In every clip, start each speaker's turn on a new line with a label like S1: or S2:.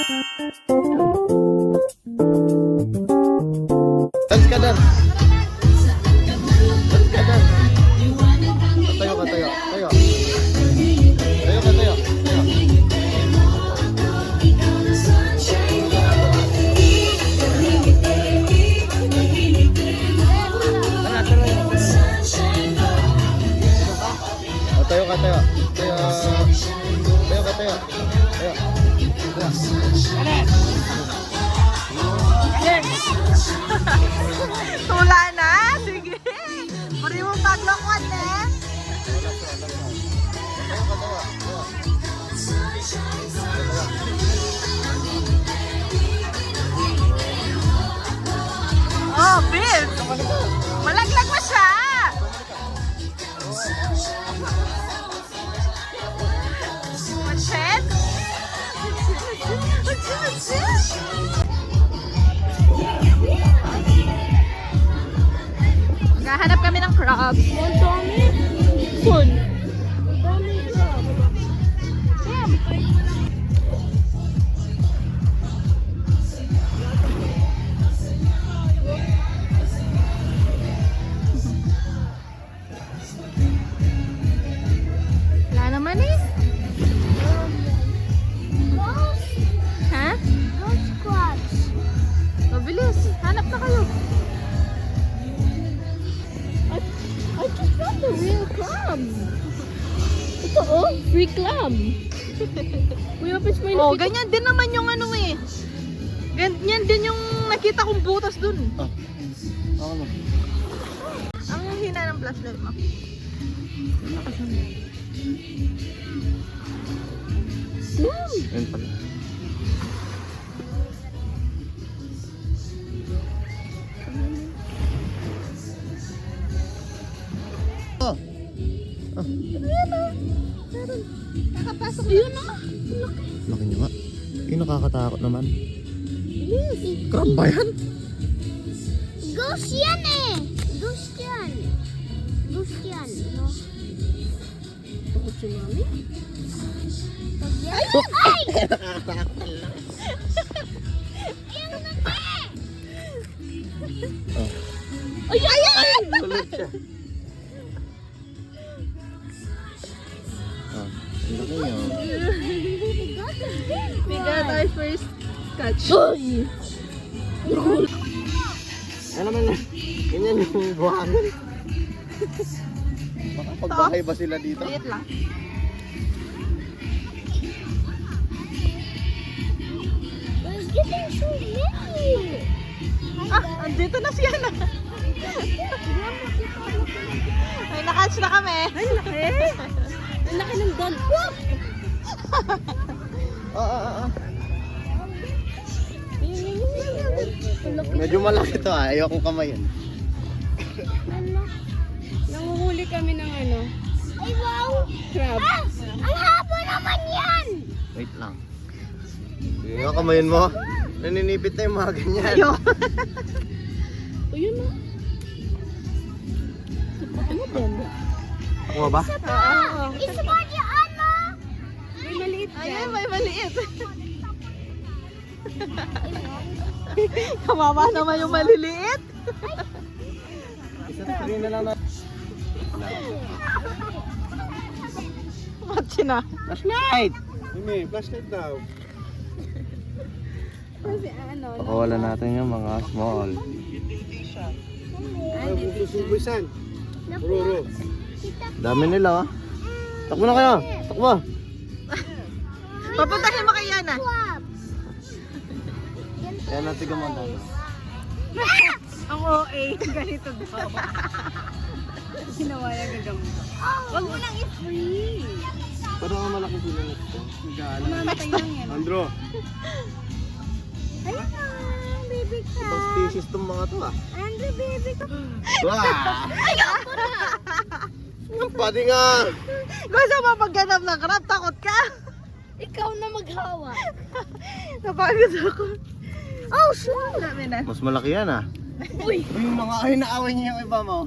S1: Dance ka, dance. Dance ka, dance. Tayo ka, tayo. Tayo. Tayo ka, tayo. Tayo. Tayo ka, tayo. Tayo. Tayo ka, tayo. Tayo.
S2: Tula na? Sige. Puri mo paglokwan eh.
S1: Tayo ka, tayo. Tayo.
S2: Oh, Bill. Malaglag mo siya. Machet? Gahanap kami ng crab. Ang dami. Fun. Ang dami crab. Damn. Wala naman eh. Ha?
S3: Those crabs.
S2: Mabilis. Hanap na kayo.
S3: I just found the real crab. Ito oh, free crab. Kuya, Pets, may
S2: Oh,
S3: nakita.
S2: ganyan din naman yung ano eh. Ganyan din yung nakita kong butas dun.
S1: Ah. Ako mo.
S2: Ang hina ng flashlight mo.
S1: Ayun pala. Oh.
S3: Nakapasok yun na.
S1: Laki niya nga. Yung nakakatakot naman. Crab ba yan?
S3: Ghost yan eh. Ghost yan. Ghost yan. No? Takot si mami? Ay! Ay!
S1: Oh.
S3: Ay! Ay! Ay!
S1: Tulad siya. Oh. Ang laki niya.
S2: We got our first catch.
S3: Ay!
S1: Ano naman yan? Ganyan yung buhangin. Makapagbahay ba sila dito?
S2: Wait lang.
S3: We're getting so many.
S2: Ah, andito na siya na. Ay, nakatch na kami. Ay, laki.
S3: Ang laki ng dog.
S1: Oo. Medyo malaki to ah. Ayokong kamayin.
S3: Nanguhuli kami ng ano? Ay, wow! Crab. Ah! Ang haba naman yan!
S1: Wait lang. Sige nga, kamayin mo. Naninipit na yung mga ganyan.
S2: Ayo.
S3: O, yun na. Ano din?
S1: Ako ba?
S3: Isa pa dyan, ma! May maliit
S2: Ayun, may maliit. Kawawa naman yung maliliit.
S1: Isa na lang na.
S2: Match na.
S1: Flashlight! Mimi, flashlight daw.
S3: Kasi ano?
S1: Pakawalan natin yung mga small. Susubisan. Ruro. Dami nila ah. Takbo na kayo. Takbo.
S2: Papuntahin mo kay Yana.
S1: Kaya natin gumanda.
S2: Ang OA, ganito daw.
S3: Ginawa niya gagamit. Huwag mo nang i-free.
S1: Pero ang malaki sila nito.
S3: Mamatay lang yan.
S1: Andro,
S3: Ayun na, baby ka.
S1: ibang species tong mga to ah.
S3: Andre, baby ka.
S1: Wah! Pati nga!
S2: Gusto mo pagganap ng crab, takot ka?
S3: Ikaw na maghawa.
S2: Napagod ako. Oh, shoot! Dami na.
S1: Mas malaki yan ah.
S3: Uy!
S1: Uy, yung mga inaaway niya yung iba mo.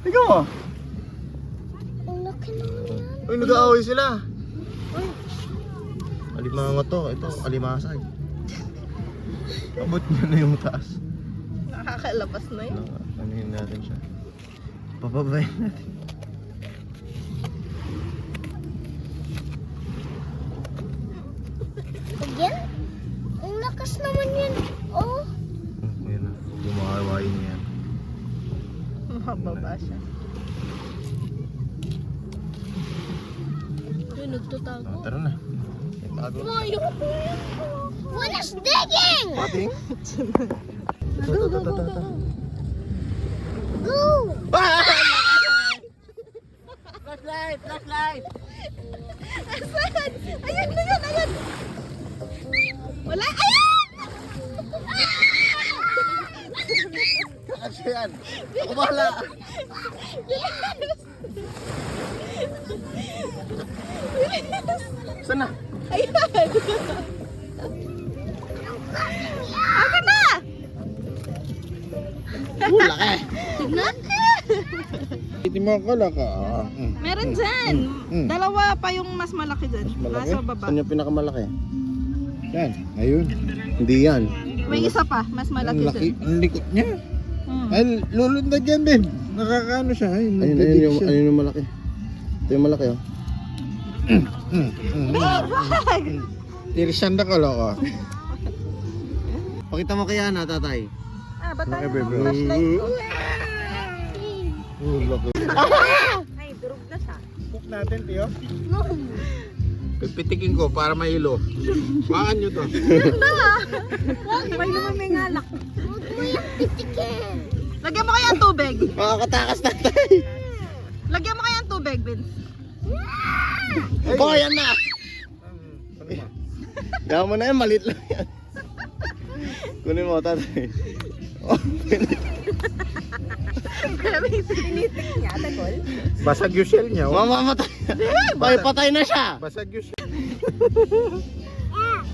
S1: Ikaw mo.
S3: Ang laki naman yan.
S1: Uy, nag-aaway sila. Alimango to. Ito, alimasag. Abot niya na yung taas.
S2: Nakakalabas na yun.
S1: Anuhin natin siya. Papabayin natin.
S3: Again? Ang lakas naman yan. Oh.
S1: Ayun na. Bumakawain niya yan.
S2: Mababa siya.
S3: Ay, nagtatago.
S1: Tara na. Itago na.
S3: What is digging?
S1: Pating?
S3: Go, go, go, go. Go!
S1: Flashlight! Flashlight!
S2: Asan? Ayan, ayan, ayan. Wala, ayan!
S1: Kasi yan. Ako bahala. Saan na?
S2: Ayan. Akin na!
S1: Laki!
S3: Tignan.
S1: Hindi mo akala ka.
S2: Meron dyan.
S1: Mm.
S2: Dalawa pa yung mas malaki dyan.
S1: Malaki?
S2: Nasa baba.
S1: Saan yung pinakamalaki? Yan. Ayun. Hindi yan.
S2: May isa pa, mas malaki
S1: Ang laki.
S2: dyan.
S1: Ang likot niya.
S2: Hmm.
S1: Ay, lulundag yan din. Nakakaano siya. Ayun, ayun yung malaki. Ito yung malaki, oh.
S2: Bag!
S1: Tirisanda ka lang, oh. Pakita mo kaya na, tatay.
S2: Ah, ba't tayo
S1: Laki,
S2: ng
S1: bro.
S2: flashlight ko?
S1: Laki.
S2: Ay, durog na siya.
S1: Hook natin, tiyo. Pipitikin ko para mailo. Baan nyo to.
S2: May naman may ngalak.
S3: Huwag mo yung pitikin.
S2: Lagyan mo kaya ang tubig.
S1: Makakatakas tatay.
S2: Lagyan mo kaya ang tubig, Vince.
S1: Oh, yan na. Gawin mo na yan, malit lang yan. Kunin mo, tatay. Oh,
S2: Grabe yung tinitik niya, Tagol.
S1: basag yung shell niya. Mamamatay. Patay na siya. Basag yung shell.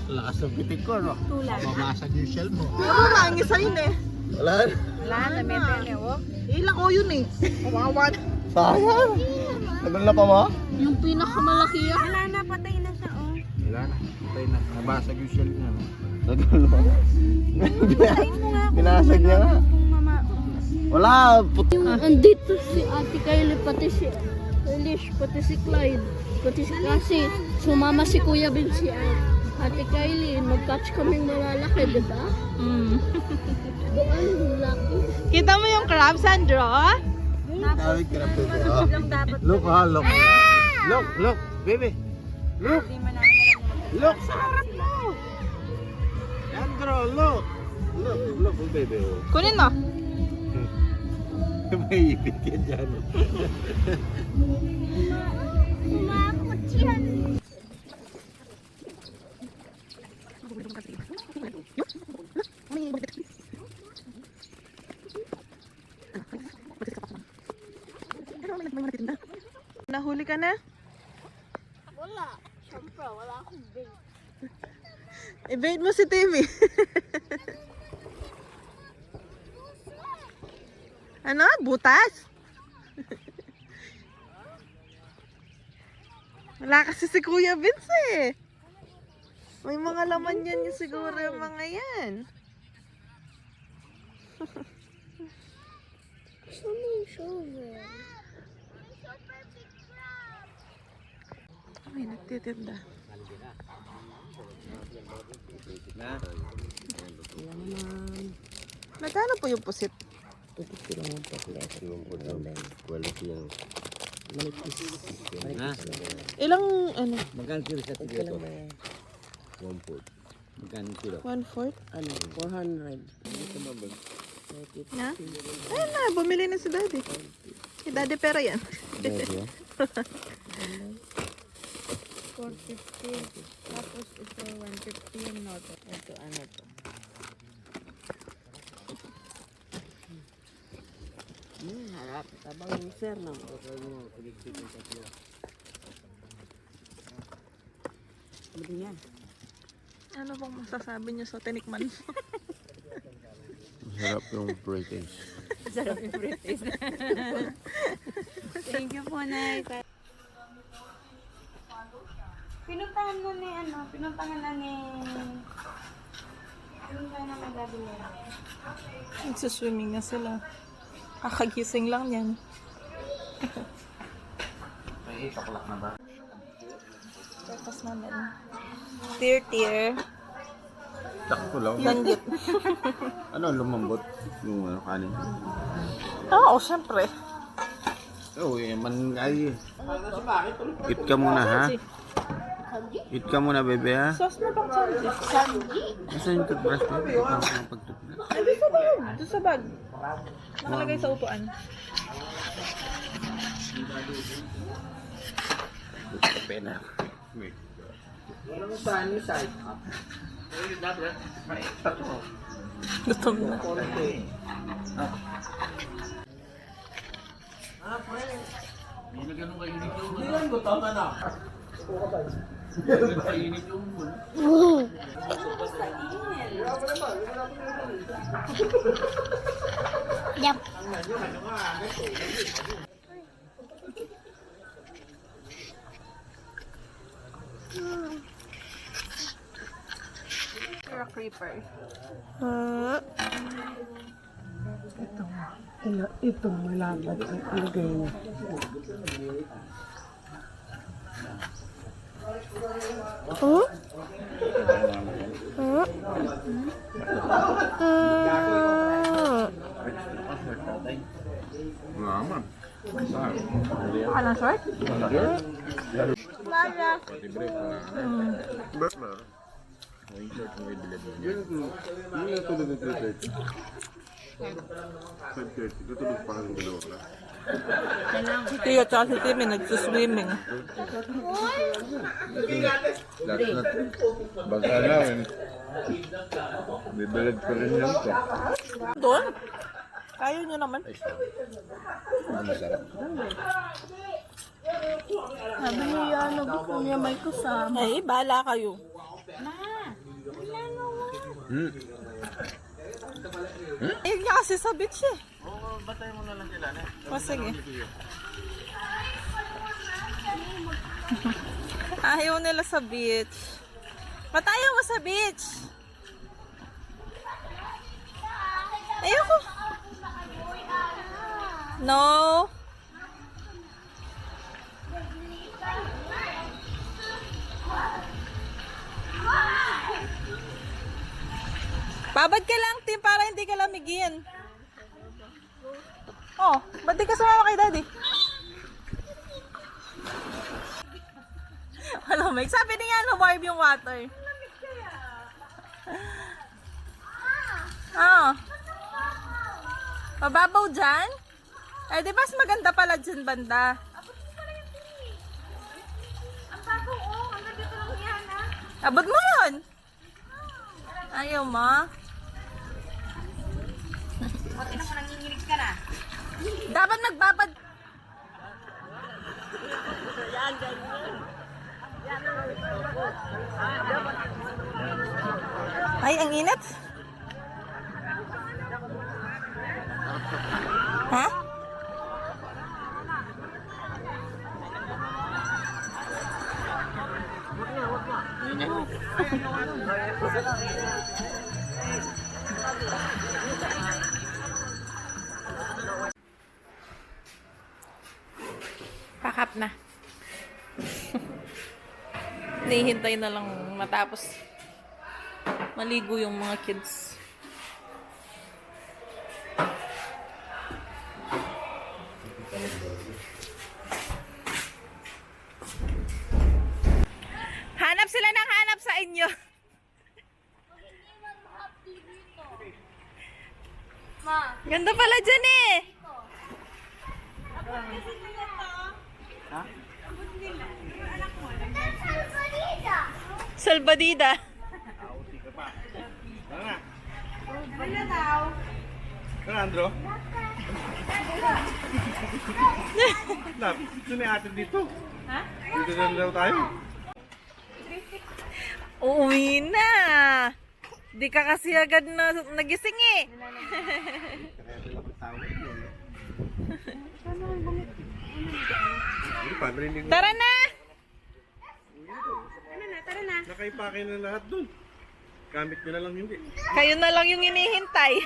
S1: Lakas ng pitik ko, no?
S2: Tulan.
S1: Mamasag yung shell mo.
S2: Ano lang, isa yun eh.
S1: Wala.
S2: Wala na, may telewo. Ilang ko yun eh. Kawawa na.
S1: Sayang. Nagal na pa mo?
S3: Yung pinakamalaki yan.
S2: Wala na, patay na siya, oh.
S1: Wala na. Patay na. Nabasag yung shell niya. Nagal na. Binasag niya nga.
S2: Kung mama...
S1: Wala.
S3: Yung andito si Ate Kylie, pati si Elish, pati si Clyde, pati si Cassie. Sumama si Kuya Ben, si Ate Kylie. Nag-catch kaming malalaki, di ba?
S2: Mm.
S3: Doon, laki.
S2: Kita mo yung crab, Sandro?
S1: Tawag ka na, baby. Oh.
S2: Lang dapat.
S1: Look, ha, look. Look, look, baby. Look.
S2: Hindi man namin alam na
S1: Look sa harap mo. Andro, look. Look, look, oh, baby. Oh.
S2: Kunin mo.
S1: May ipit yan dyan.
S3: Umakot yan.
S2: Nahuli ka na?
S3: Wala. Siyempre, wala akong bait.
S2: I-bait mo si Timmy. Ano? Butas? Wala kasi si Kuya Vince eh. May mga laman yan yung siguro yung mga yan.
S3: Saan yung shovel?
S2: May nagtitinda. Magkano po yung pusit? Ilang ano?
S4: Magkano kilo sa tigreto? 1/4. Magkano kilo?
S2: 1/4?
S4: Ano? 400.
S2: Na? Ayun na, bumili na si Daddy. Si Daddy pera yan.
S3: 450. Tapos ito 150 yung noto. Ito ano to?
S4: Harap. Tabang yung sir na. Ano yan?
S2: Ano bang masasabi niyo sa tinikman mo?
S1: Sarap yung British.
S2: Sarap yung British. Thank you po, Nay.
S5: Pinuntahan na ni ano, pinuntahan na ni
S2: Nagsiswimming na sila. Kakagising lang yan.
S1: May itaklak na ba?
S2: Breakfast namin. Tier.
S1: Sakto lang.
S2: Langgit.
S1: Ano, lumambot? Yung kanin.
S2: Oo, syempre.
S1: Oo, man ay. Eat ka muna, ha? Eat ka muna, bebe, ha?
S2: Sauce na bang sanji?
S1: Nasaan yung toothbrush ko? Ikaw ko ng pag-toothbrush.
S2: Ay, doon sa bag. Doon sa bag. Nakalagay sa upuan.
S1: Pena.
S2: Gutom na.
S3: Yep.
S2: You're a creeper.
S5: Itong malabad ang ilagay niya.
S1: Naman.
S2: Ano, short?
S1: Yun yung tulog ng 3:30. 5:30. Tutulog pa kang dalawa ka.
S2: Si Tio at si Timmy nagsuswimming.
S1: Last na. Baga namin. Bibilad ko rin yan to.
S2: Doon? Kaya nyo naman.
S1: Ang sarap.
S3: Sabi niya, gusto niya may kusama.
S2: Ay, bahala kayo. Ayun niya kasi sa beach eh.
S1: Oo, batay mo na lang sila.
S2: O sige. Ayaw nila sa beach. Ba't ayaw mo sa beach? Ayoko. No. Babad ka lang, Tim, para hindi ka lamigin. Oh, ba't di ka sumama kay Daddy? Wala, Mike. Sabi ni nga, warm yung water. Oh. Mababaw dyan? Eh, di mas maganda pala dyan banda. Abot mo yun. Ayaw mo. Dapat nagbabad. Ay, ang init. Ha? Pakap na. Nihintay na lang matapos maligo yung mga kids. Hanap sila ng hanap sa inyo.
S3: Ma,
S2: Ganda pala dyan eh. Salbadida.
S1: Andro? Gusto ni ate dito. Ha? Dito na daw tayo.
S2: Uuwi na. Di ka kasi agad na nagising eh. Tara na!
S1: Nakaipake na lahat dun. Gamit nyo na lang hindi.
S2: Kayo na lang yung hinihintay.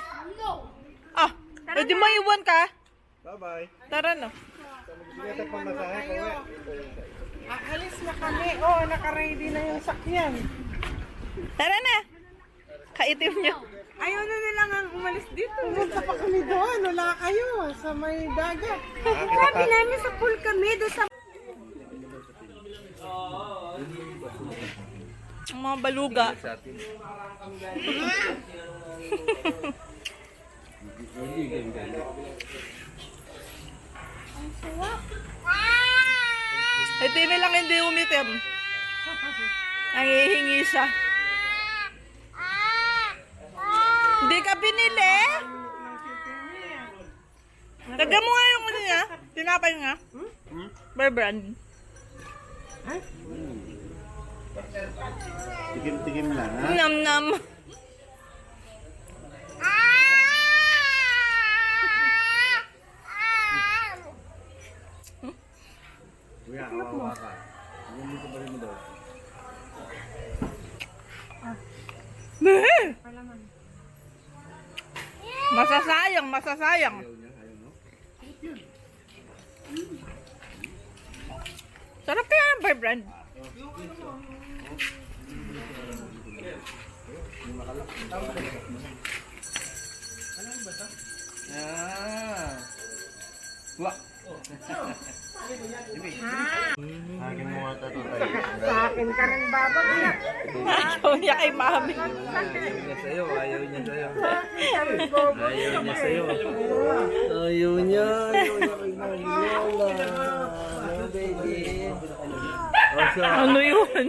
S2: Ah, pwede maiwan ka.
S1: Bye-bye.
S2: Tara na.
S1: Sige, pang masahe ko uwi.
S5: Aalis na kami. Oh, naka-ready na yung sakyan.
S2: Tara na. Kaitim nyo.
S5: Ayaw na nilang ang umalis dito. Pumunta pa kami doon. Wala kayo. Sa may dagat. Sabi namin sa pool kami. Doon sa...
S2: Ang mga baluga. Ay, Timmy lang hindi umitim. Nangihingi siya. Hindi ka binili? Lagyan mo nga yung ano niya. Tinapay nga. Bear brand.
S1: Tikim-tikim lang, ha?
S2: Nam-nam.
S1: Kuya, kawawa ka. Hindi ko ba rin mo daw?
S2: Masasayang, masasayang. Sarap yan ang bear brand.
S1: Akin mo ata ito tayo.
S5: Sa akin ka rin babagyak.
S2: Ayaw niya kay mami.
S4: Ayaw niya sa'yo, ayaw niya sa'yo.
S5: Sabi ko,
S4: Ayaw niya sa'yo. Ayaw niya kay Mariola. Ano, baby? Oh, siya.
S2: Ano yun?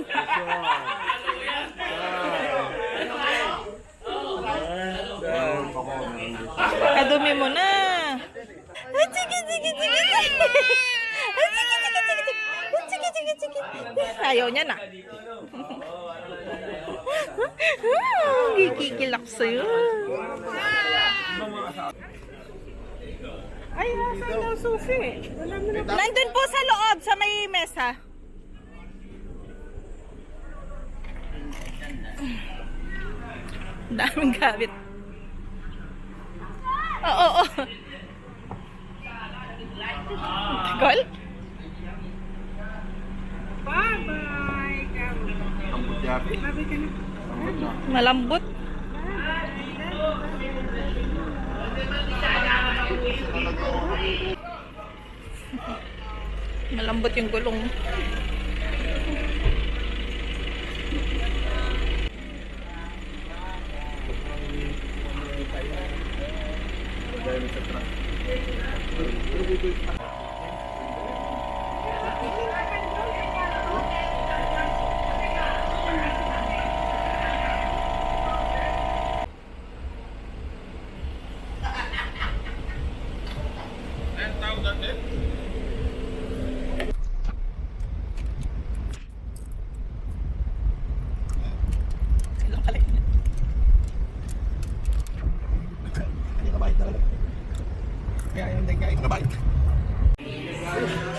S2: Kadumi mo na. Ay, sige, sige, sige, sige. Ay, sige, sige, sige, sige. Ay, sige, sige, sige. Ayaw niya na. Gigigilak sa'yo.
S5: ay, nasa daw susi. Wala mo na.
S2: Nandun po sa loob, sa may mesa. Daming gamit. Oo, oo. Tagal?
S5: Bye-bye.
S1: Ambot yaki.
S5: Sabi ka na.
S1: Ambot na.
S2: Malambot. Malambot yung gulong. Ilang kalay na.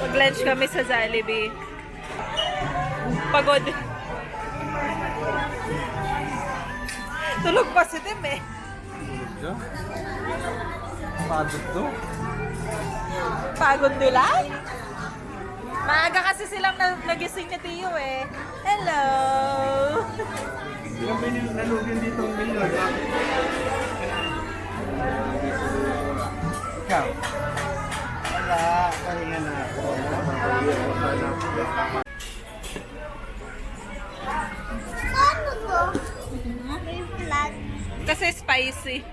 S2: Mag-lunch kami sa Jollibee. Pagod. Tulog pa si Tim eh.
S1: Pagod to.
S2: Pagod nila? Maaga kasi silang nagising ni Tio eh. Hello!
S1: Ilang ba yung nalugin dito ang bilog? Ikaw? Wala. Pahinga na ako.
S2: Kasi spicy.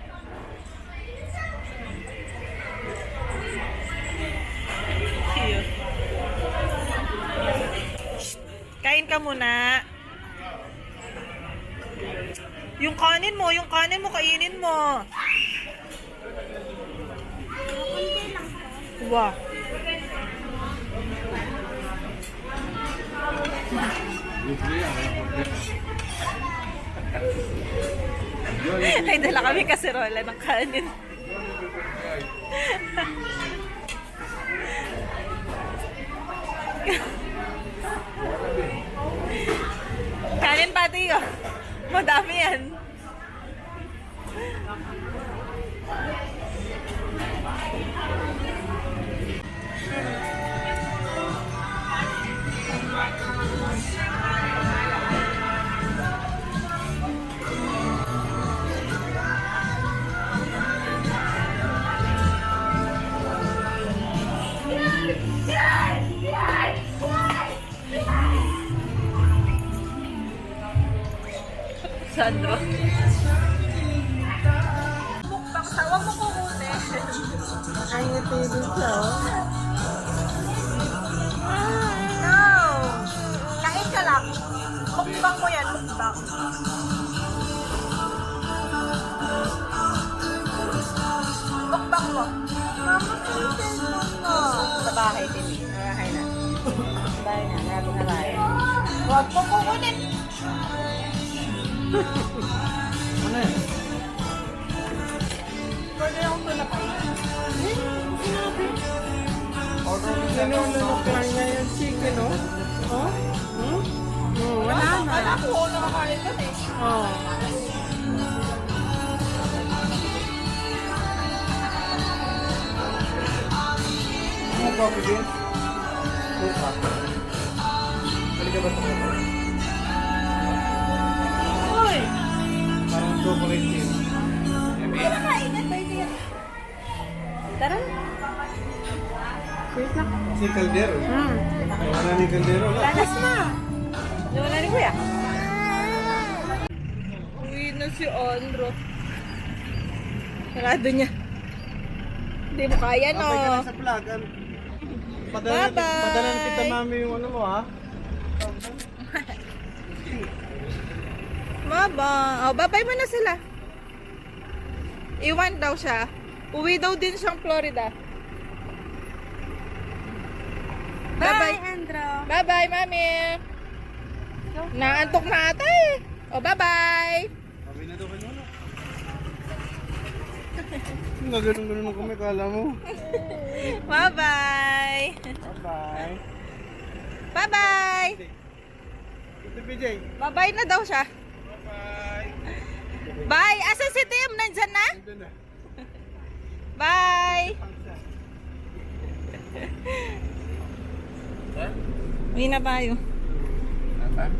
S2: Cute. Kain ka muna. Yung kanin mo, kainin mo. Wow. Ay, dala kami kaserola ng kanin. Kanin pati yun. Madami yan. Sandro. Mukbang sa, wag mo kukunin.
S5: Nakangiti din siya, oh.
S2: No! Kain ka lang. Mukbang mo yan, mukbang. Mukbang mo. Mama, cellphone mo. Sa bahay din. Bahay na. Bahay na. Grabe na bahay. Huwag mo kukunin. Pwede akong tulapay.
S5: Sinununok lang niya yung chicken, oh. Oh? Hmm? Oh, wala na.
S2: Wala ko, nakakain ka eh.
S5: Oh.
S1: Ano ba, Bebe? Buka. Halika ba ito?
S2: Uy!
S1: Parang chocolate yun.
S2: Kinakain na, pwede yan. Tara.
S5: Wait lang.
S1: Si Caldero. Wala ni Caldero.
S2: Lanas na. Yung na ni Kuya. Uwi na si Andro. Sarado niya. Hindi mo kaya, no?
S1: Okay ka lang sa vlog.
S2: Bye-bye.
S1: Padalan kita, mami, yung ano mo, ha?
S2: Bye-bye. Oh, bye-bye mo na sila. Iwan daw siya. Uwi daw din siyang Florida. Bye-bye, Andro. Bye-bye, mami. Naantok na ata eh. Oh, bye-bye.
S1: Sabi na daw kayo, no? Ganun-ganun kami, kala mo.
S2: Bye-bye.
S1: Bye-bye.
S2: Bye-bye.
S1: Ito, PJ.
S2: Bye-bye na daw siya.
S1: Bye-bye.
S2: Bye. Asan si Tim? Nandyan na?
S1: Ito na.
S2: Bye. Uwi na tayo.
S1: Natan?